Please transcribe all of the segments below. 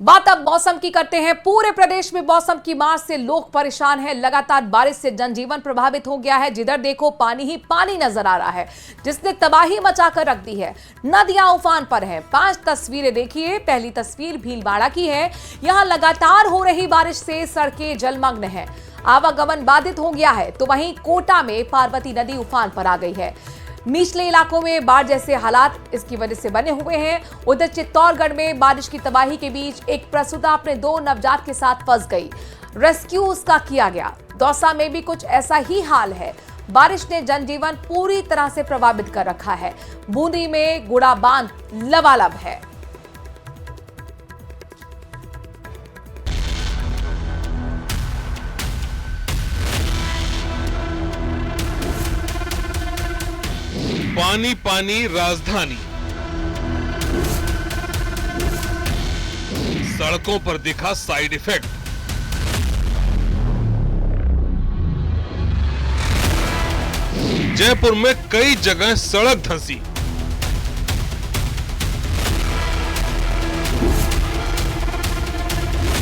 बात अब मौसम की करते हैं। पूरे प्रदेश में मौसम की मार से लोग परेशान हैं। लगातार बारिश से जनजीवन प्रभावित हो गया है। जिधर देखो पानी ही पानी नजर आ रहा है, जिसने तबाही मचाकर रख दी है। नदियां उफान पर हैं। 5 तस्वीरें देखिए। पहली तस्वीर भीलवाड़ा की है। यहां लगातार हो रही बारिश से सड़कें जलमग्न हैं, आवागमन बाधित हो गया है। तो वहीं कोटा में पार्वती नदी उफान पर आ गई है। निचले इलाकों में बाढ़ जैसे हालात इसकी वजह से बने हुए हैं। उधर चित्तौड़गढ़ में बारिश की तबाही के बीच एक प्रसूता अपने 2 नवजात के साथ फंस गई। रेस्क्यू उसका किया गया। दौसा में भी कुछ ऐसा ही हाल है। बारिश ने जनजीवन पूरी तरह से प्रभावित कर रखा है। बूंदी में गुड़ा बांध लबालब है। पानी पानी राजधानी, सड़कों पर दिखा साइड इफेक्ट। जयपुर में कई जगह सड़क धंसी।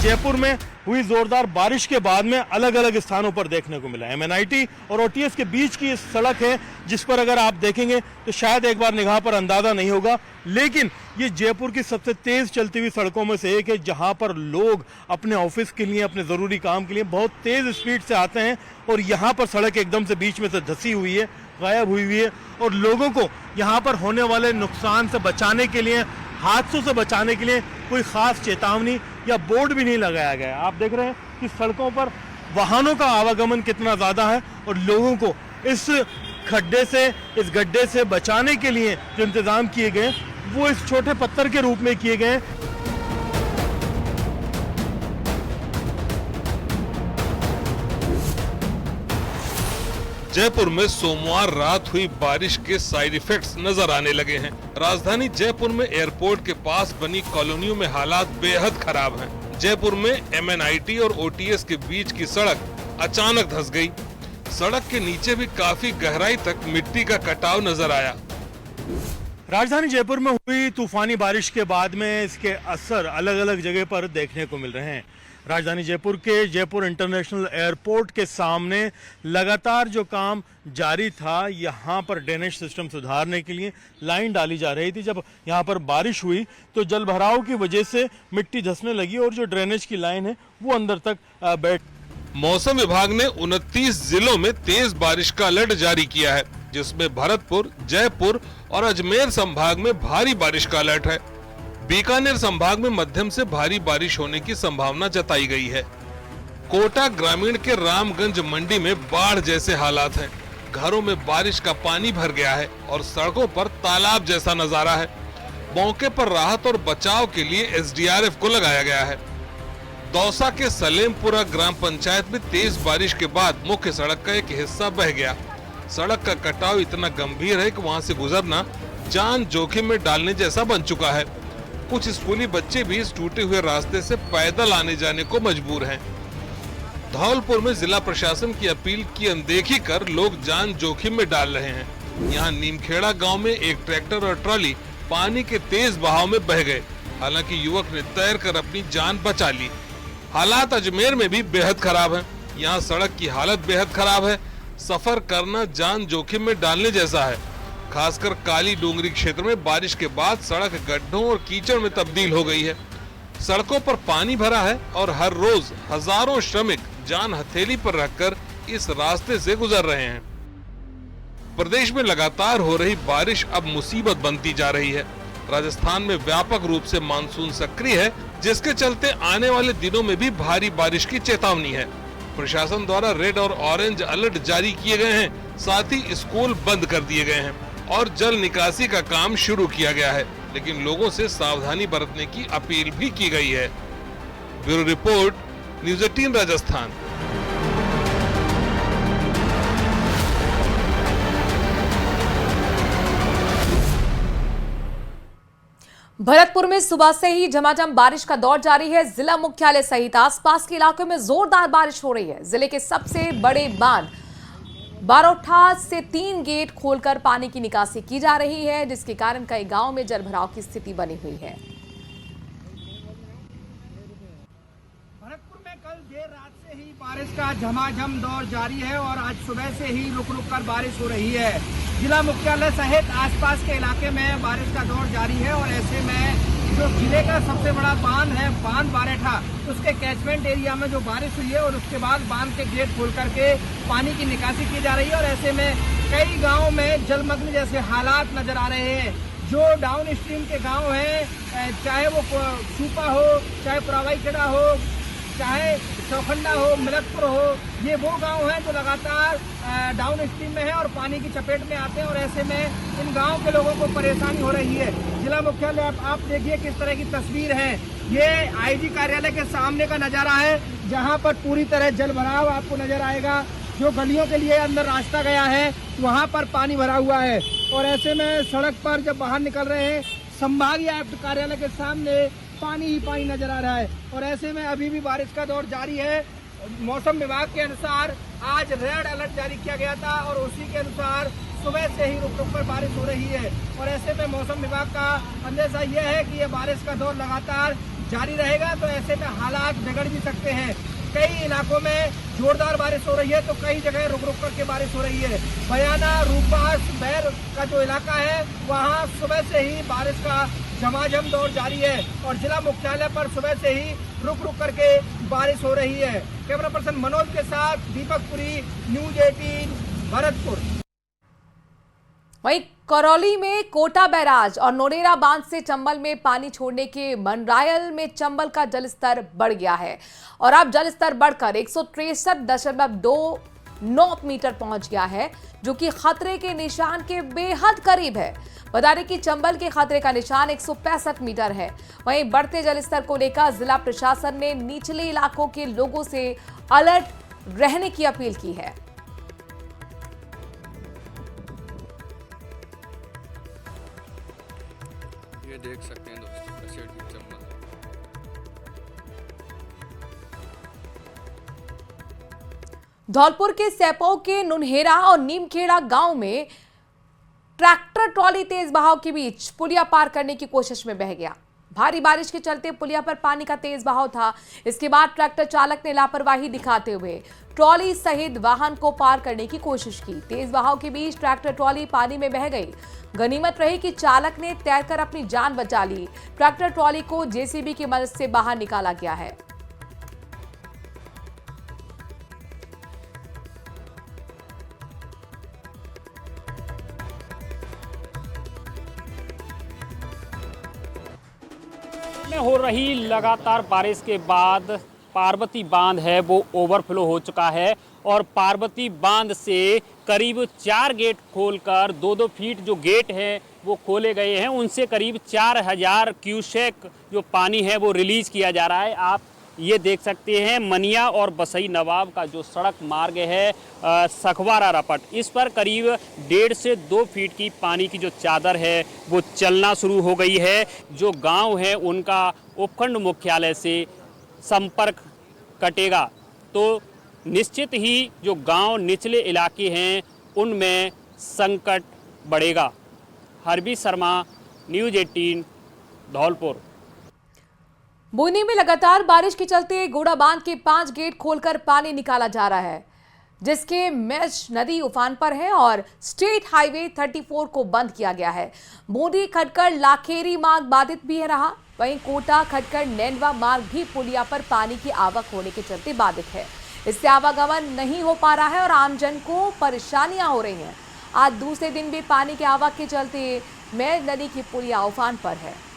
जयपुर में हुई जोरदार बारिश के बाद में अलग अलग स्थानों पर देखने को मिला। एमएनआईटी और ओटीएस के बीच की सड़क है, जिस पर अगर आप देखेंगे तो शायद एक बार निगाह पर अंदाजा नहीं होगा, लेकिन ये जयपुर की सबसे तेज चलती हुई सड़कों में से एक है, जहां पर लोग अपने ऑफिस के लिए, अपने ज़रूरी काम के लिए बहुत तेज स्पीड से आते हैं और यहाँ पर सड़क एकदम से बीच में से धंसी हुई है, गायब हुई है। और लोगों को यहाँ पर होने वाले नुकसान से बचाने के लिए, हादसों से बचाने के लिए कोई खास चेतावनी या बोर्ड भी नहीं लगाया गया। आप देख रहे हैं कि सड़कों पर वाहनों का आवागमन कितना ज़्यादा है और लोगों को इस खड्डे से, इस गड्ढे से बचाने के लिए जो इंतजाम किए गए वो इस छोटे पत्थर के रूप में किए गए। जयपुर में सोमवार रात हुई बारिश के साइड इफेक्ट्स नजर आने लगे हैं। राजधानी जयपुर में एयरपोर्ट के पास बनी कॉलोनियों में हालात बेहद खराब हैं। जयपुर में एमएनआईटी और ओटीएस के बीच की सड़क अचानक धंस गई। सड़क के नीचे भी काफी गहराई तक मिट्टी का कटाव नजर आया। राजधानी जयपुर में हुई तूफानी बारिश के बाद में इसके असर अलग अलग जगह पर देखने को मिल रहे हैं। राजधानी जयपुर के जयपुर इंटरनेशनल एयरपोर्ट के सामने लगातार जो काम जारी था, यहाँ पर ड्रेनेज सिस्टम सुधारने के लिए लाइन डाली जा रही थी। जब यहाँ पर बारिश हुई तो जल भराव की वजह से मिट्टी धंसने लगी और जो ड्रेनेज की लाइन है वो अंदर तक बैठ। मौसम विभाग ने 29 जिलों में तेज बारिश का अलर्ट जारी किया है, जिसमें भरतपुर, जयपुर और अजमेर संभाग में भारी बारिश का अलर्ट है। बीकानेर संभाग में मध्यम से भारी बारिश होने की संभावना जताई गई है। कोटा ग्रामीण के रामगंज मंडी में बाढ़ जैसे हालात हैं। घरों में बारिश का पानी भर गया है और सड़कों पर तालाब जैसा नजारा है। मौके पर राहत और बचाव के लिए एसडीआरएफ को लगाया गया है। दौसा के सलेमपुरा ग्राम पंचायत में तेज बारिश के बाद मुख्य सड़क का एक हिस्सा बह गया। सड़क का कटाव इतना गंभीर है कि वहां से गुजरना जान जोखिम में डालने जैसा बन चुका है। कुछ स्कूली बच्चे भी इस टूटे हुए रास्ते से पैदल आने जाने को मजबूर हैं। धौलपुर में जिला प्रशासन की अपील की अनदेखी कर लोग जान जोखिम में डाल रहे हैं। यहाँ नीमखेड़ा गांव में एक ट्रैक्टर और ट्रॉली पानी के तेज बहाव में बह गए। हालांकि युवक ने तैरकर अपनी जान बचा ली। हालात अजमेर में भी बेहद खराब हैं। यहाँ सड़क की हालत बेहद खराब है। सफर करना जान जोखिम में डालने जैसा है। खासकर काली डूंगरी क्षेत्र में बारिश के बाद सड़क गड्ढों और कीचड़ में तब्दील हो गई है। सड़कों पर पानी भरा है और हर रोज हजारों श्रमिक जान हथेली पर रखकर इस रास्ते से गुजर रहे हैं। प्रदेश में लगातार हो रही बारिश अब मुसीबत बनती जा रही है। राजस्थान में व्यापक रूप से मानसून सक्रिय है, जिसके चलते आने वाले दिनों में भी भारी बारिश की चेतावनी है। प्रशासन द्वारा रेड और ऑरेंज अलर्ट जारी किए गए हैं। साथ ही स्कूल बंद कर दिए गए हैं और जल निकासी का काम शुरू किया गया है, लेकिन लोगों से सावधानी बरतने की अपील भी की गई है। Bureau report, news 18 Rajasthan. Bharatpur में सुबह से ही झमाझम बारिश का दौर जारी है। जिला मुख्यालय सहित आसपास के इलाकों में जोरदार बारिश हो रही है। जिले के सबसे बड़े बांध बारोठा से 3 गेट खोलकर पानी की निकासी की जा रही है, जिसके कारण कई गांवों में जलभराव की स्थिति बनी हुई है। देर रात से ही बारिश का झमाझम दौर जारी है और आज सुबह से ही रुक रुक कर बारिश हो रही है। जिला मुख्यालय सहित आसपास के इलाके में बारिश का दौर जारी है और ऐसे में जो जिले का सबसे बड़ा बांध है, बांध बारेठा, उसके कैचमेंट एरिया में जो बारिश हुई है और उसके बाद बांध के गेट खोल करके पानी की निकासी की जा रही है और ऐसे में कई गाँव में जलमग्न जैसे हालात नजर आ रहे हैं। जो डाउन स्ट्रीम के गाँव हैं, चाहे वो सूपा हो, चाहे पुरावाई खेड़ा हो, चाहे चौखंडा हो, मिलकपुर हो, ये वो गांव हैं जो लगातार डाउन स्ट्रीम में है और पानी की चपेट में आते हैं और ऐसे में इन गांव के लोगों को परेशानी हो रही है। जिला मुख्यालय आप देखिए किस तरह की तस्वीर है। ये आईजी कार्यालय के सामने का नजारा है जहां पर पूरी तरह जल भराव आपको नजर आएगा। जो गलियों के लिए अंदर रास्ता गया है वहाँ पर पानी भरा हुआ है और ऐसे में सड़क पर जब बाहर निकल रहे हैं संभागीय आयुक्त कार्यालय के सामने पानी ही पानी नजर आ रहा है और ऐसे में अभी भी बारिश का दौर जारी है। मौसम विभाग के अनुसार आज रेड अलर्ट जारी किया गया था और उसी के अनुसार सुबह से ही रुक रुक कर बारिश हो रही है और ऐसे में मौसम विभाग का अंदेशा यह है कि ये बारिश का दौर लगातार जारी रहेगा तो ऐसे में हालात बिगड़ भी सकते हैं। कई इलाकों में जोरदार बारिश हो रही है तो कई जगह रुक रुक करके बारिश हो रही है। बयाना, रूपास, बैर का जो इलाका है वहाँ सुबह से ही बारिश का झमाझम दौर जारी है और जिला मुख्यालय पर सुबह से ही रुक रुक करके बारिश हो रही है। कैमरा पर्सन मनोज के साथ दीपक पुरी, न्यूज 18 भरतपुर। वहीं करौली में कोटा बैराज और नोनेरा बांध से चंबल में पानी छोड़ने के मनरायल में चंबल का जलस्तर बढ़ गया है और अब जलस्तर बढ़कर 163.29 मीटर पहुंच गया है जो कि खतरे के निशान के बेहद करीब है। बता दें कि चंबल के खतरे का निशान 165 मीटर है। वहीं बढ़ते जलस्तर को लेकर जिला प्रशासन ने निचले इलाकों के लोगों से अलर्ट रहने की अपील की है। ये देख सकते हैं दोस्तों कैसे चंबल। धौलपुर के सैपौ के नुनहेरा और नीमखेड़ा गांव में ट्रैक्टर ट्रॉली तेज बहाव के बीच पुलिया पार करने की कोशिश में बह गया। भारी बारिश के चलते पुलिया पर पानी का तेज बहाव था। इसके बाद ट्रैक्टर चालक ने लापरवाही दिखाते हुए ट्रॉली सहित वाहन को पार करने की कोशिश की। तेज बहाव के बीच ट्रैक्टर ट्रॉली पानी में बह गई। गनीमत रही कि चालक ने तैरकर अपनी जान बचा ली। ट्रैक्टर ट्रॉली को जेसीबी की मदद से बाहर निकाला गया है। में हो रही लगातार बारिश के बाद पार्वती बांध है वो ओवरफ्लो हो चुका है और पार्वती बांध से करीब 4 गेट खोलकर 2-2 फीट जो गेट हैं वो खोले गए हैं। उनसे करीब 4000 क्यूसेक जो पानी है वो रिलीज किया जा रहा है। आप ये देख सकते हैं मनिया और बसई नवाब का जो सड़क मार्ग है सखवारा रपट, इस पर करीब 1.5 से 2 फीट की पानी की जो चादर है वो चलना शुरू हो गई है। जो गांव है उनका उपखंड मुख्यालय से संपर्क कटेगा तो निश्चित ही जो गांव निचले इलाके हैं उनमें संकट बढ़ेगा। हरबी शर्मा, न्यूज 18 धौलपुर। बुनी में लगातार बारिश के चलते गोड़ा बांध के 5 गेट खोलकर पानी निकाला जा रहा है, जिसके मेज नदी उफान पर है और स्टेट हाईवे 34 को बंद किया गया है। बूंदी खटकर लाखेरी मार्ग बाधित भी रहा। वहीं कोटा खटकर नैनवा मार्ग भी पुलिया पर पानी की आवक होने के चलते बाधित है। इससे आवागमन नहीं हो पा रहा है और आमजन को परेशानियां हो रही हैं। आज दूसरे दिन भी पानी की आवक के चलते मेज नदी की पुलिया उफान पर है।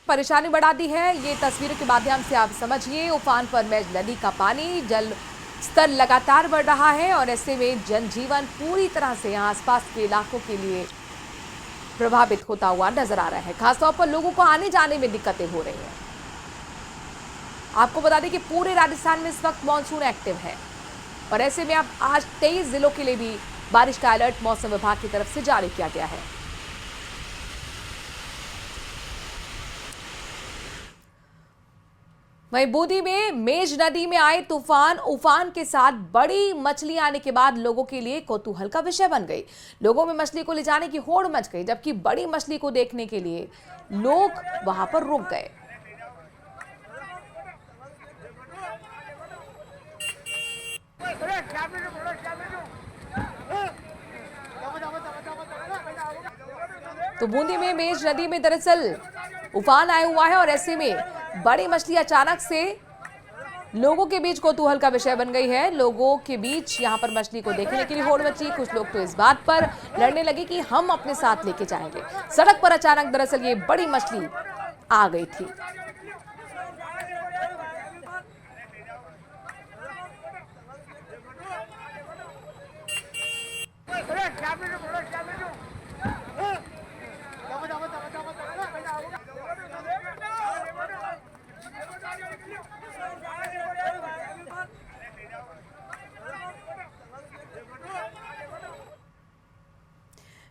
परेशानी बढ़ा दी है। ये तस्वीरों के माध्यम से आप समझिए। उफान पर मेज नदी का पानी, जल स्तर लगातार बढ़ रहा है और ऐसे में जनजीवन पूरी तरह से यहाँ आसपास के इलाकों के लिए प्रभावित होता हुआ नजर आ रहा है। खासतौर पर लोगों को आने जाने में दिक्कतें हो रही हैं। आपको बता दें कि पूरे राजस्थान में इस वक्त मानसून एक्टिव है और ऐसे में अब आज 23 जिलों के लिए भी बारिश का अलर्ट मौसम विभाग की तरफ से जारी किया गया है। वहीं बूंदी में मेज नदी में आए तूफान उफान के साथ बड़ी मछली आने के बाद लोगों के लिए कौतूहल का विषय बन गई। लोगों में मछली को ले जाने की होड़ मच गई, जबकि बड़ी मछली को देखने के लिए लोग वहां पर रुक गए। तो बूंदी में मेज नदी में दरअसल उफान आया हुआ है और ऐसे में बड़ी मछली अचानक से लोगों के बीच कौतूहल का विषय बन गई है। लोगों के बीच यहां पर मछली को देखने के लिए होड़ मची। कुछ लोग तो इस बात पर लड़ने लगे कि हम अपने साथ लेके जाएंगे। सड़क पर अचानक दरअसल ये बड़ी मछली आ गई थी।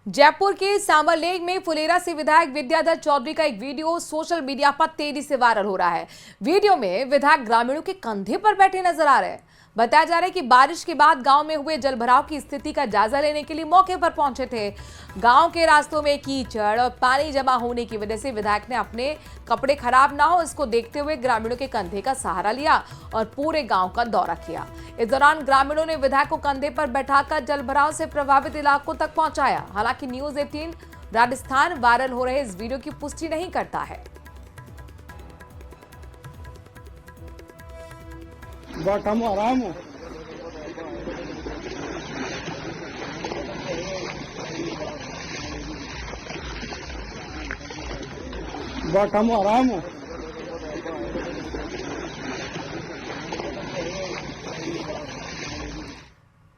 जयपुर के सांबर लेक में फुलेरा से विधायक विद्याधर चौधरी का एक वीडियो सोशल मीडिया पर तेजी से वायरल हो रहा है। वीडियो में विधायक ग्रामीणों के कंधे पर बैठे नजर आ रहे हैं। बताया जा रहा है कि बारिश के बाद गांव में हुए जलभराव की स्थिति का जायजा लेने के लिए मौके पर पहुंचे थे। गांव के रास्तों में कीचड़ और पानी जमा होने की वजह से विधायक ने अपने कपड़े खराब ना हो इसको देखते हुए ग्रामीणों के कंधे का सहारा लिया और पूरे गांव का दौरा किया। इस दौरान ग्रामीणों ने विधायक को कंधे पर बैठाकर जलभराव से प्रभावित इलाकों तक पहुंचाया। हालांकि न्यूज 18 राजस्थान वायरल हो रहे इस वीडियो की पुष्टि नहीं करता है। आराम हो आराम हो।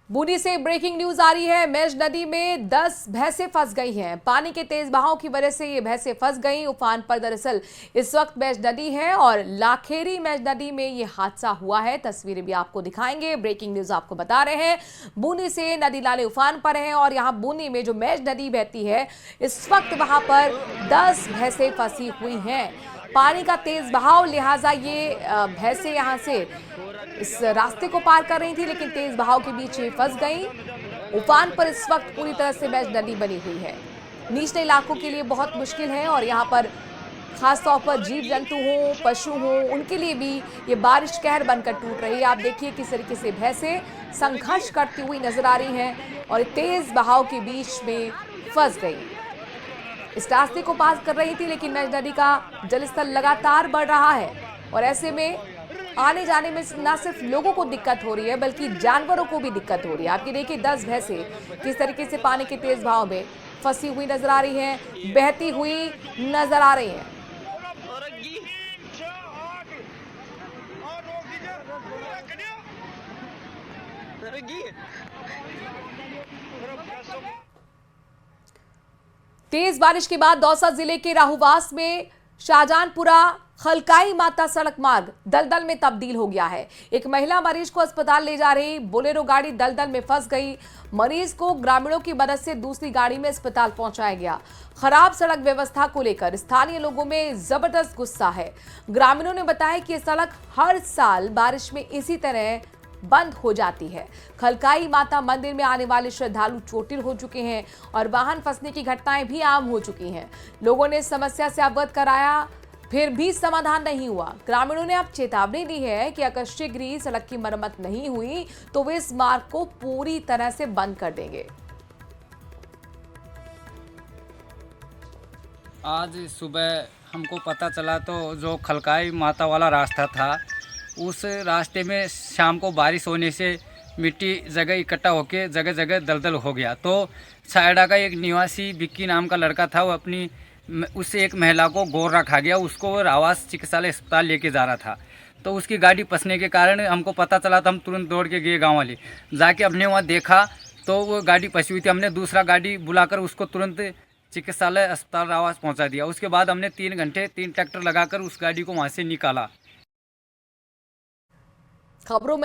बूंदी से ब्रेकिंग न्यूज आ रही है। मेज नदी में 10 भैंसें फंस गई हैं। पानी के तेज बहाव की वजह से ये भैंसें फंस गई। उफान पर दरअसल इस वक्त मेज नदी है और लाखेरी मेज नदी में ये हादसा हुआ है। तस्वीरें भी आपको दिखाएंगे। ब्रेकिंग न्यूज आपको बता रहे हैं। बूंदी से नदी नाले उफान पर हैं और यहाँ बूंदी में जो मेज नदी बहती है इस वक्त वहां पर 10 भैंसें फंसी हुई हैं। पानी का तेज बहाव लिहाजा ये भैंसें यहाँ से इस रास्ते को पार कर रही थी, लेकिन तेज बहाव के बीच ये फंस गई। उफान पर इस वक्त पूरी तरह से मेज नदी बनी हुई है। निचले इलाकों के लिए बहुत मुश्किल है और यहाँ पर खासतौर पर जीव जंतु हो, पशु हो, उनके लिए भी ये बारिश कहर बनकर टूट रही है। आप देखिए किस तरीके से भैंसें संघर्ष करती हुई नजर आ रही हैं और तेज बहाव के बीच में फंस गई। इस रास्ते को पास कर रही थी, लेकिन मेज नदी का जलस्तर लगातार बढ़ रहा है और ऐसे में आने जाने में न सिर्फ लोगों को दिक्कत हो रही है बल्कि जानवरों को भी दिक्कत हो रही है। आपकी देखिए 10 भैंसें किस तरीके से पानी के तेज बहाव में फंसी हुई नजर आ रही हैं, बहती हुई नजर आ रही हैं। तेज बारिश के बाद दौसा जिले के राहुवास में शाहजहानपुरा खलकाई माता सड़क मार्ग दलदल में तब्दील हो गया है। एक महिला मरीज को अस्पताल ले जा रही बोलेरो गाड़ी दलदल में फंस गई। मरीज को ग्रामीणों की मदद से दूसरी गाड़ी में अस्पताल पहुंचाया गया। खराब सड़क व्यवस्था को लेकर स्थानीय लोगों में जबरदस्त गुस्सा है। ग्रामीणों ने बताया कि यह सड़क हर साल बारिश में इसी तरह बंद हो जाती है। खलकाई माता मंदिर में आने वाले श्रद्धालु चोटिल हो चुके हैं और वाहन फंसने की घटनाएं भी आम हो चुकी हैं। लोगों ने समस्या से अवगत कराया, फिर भी समाधान नहीं हुआ। ग्रामीणों ने अब चेतावनी दी है कि अगर शीघ्र ही सड़क की मरम्मत नहीं हुई तो वे इस मार्ग को पूरी तरह से बंद कर देंगे। आज सुबह हमको पता चला तो जो खलकाई माता वाला रास्ता था उस रास्ते में शाम को बारिश होने से मिट्टी जगह इकट्ठा होकर जगह जगह दलदल हो गया। तो सायडा का एक निवासी विक्की नाम का लड़का था, वो अपनी उससे एक महिला को गोर रखा गया, उसको रावास चिकित्सालय अस्पताल लेके जा रहा था। तो उसकी गाड़ी फंसने के कारण हमको पता चला तो हम तुरंत दौड़ के गए गांव वाले। जाके हमने वहाँ देखा तो वो गाड़ी फंसी हुई थी। हमने दूसरा गाड़ी बुलाकर उसको तुरंत चिकित्सालय अस्पताल रावास पहुँचा दिया। उसके बाद हमने 3 घंटे 3 ट्रैक्टर लगाकर उस गाड़ी को वहाँ से निकाला। खबरों में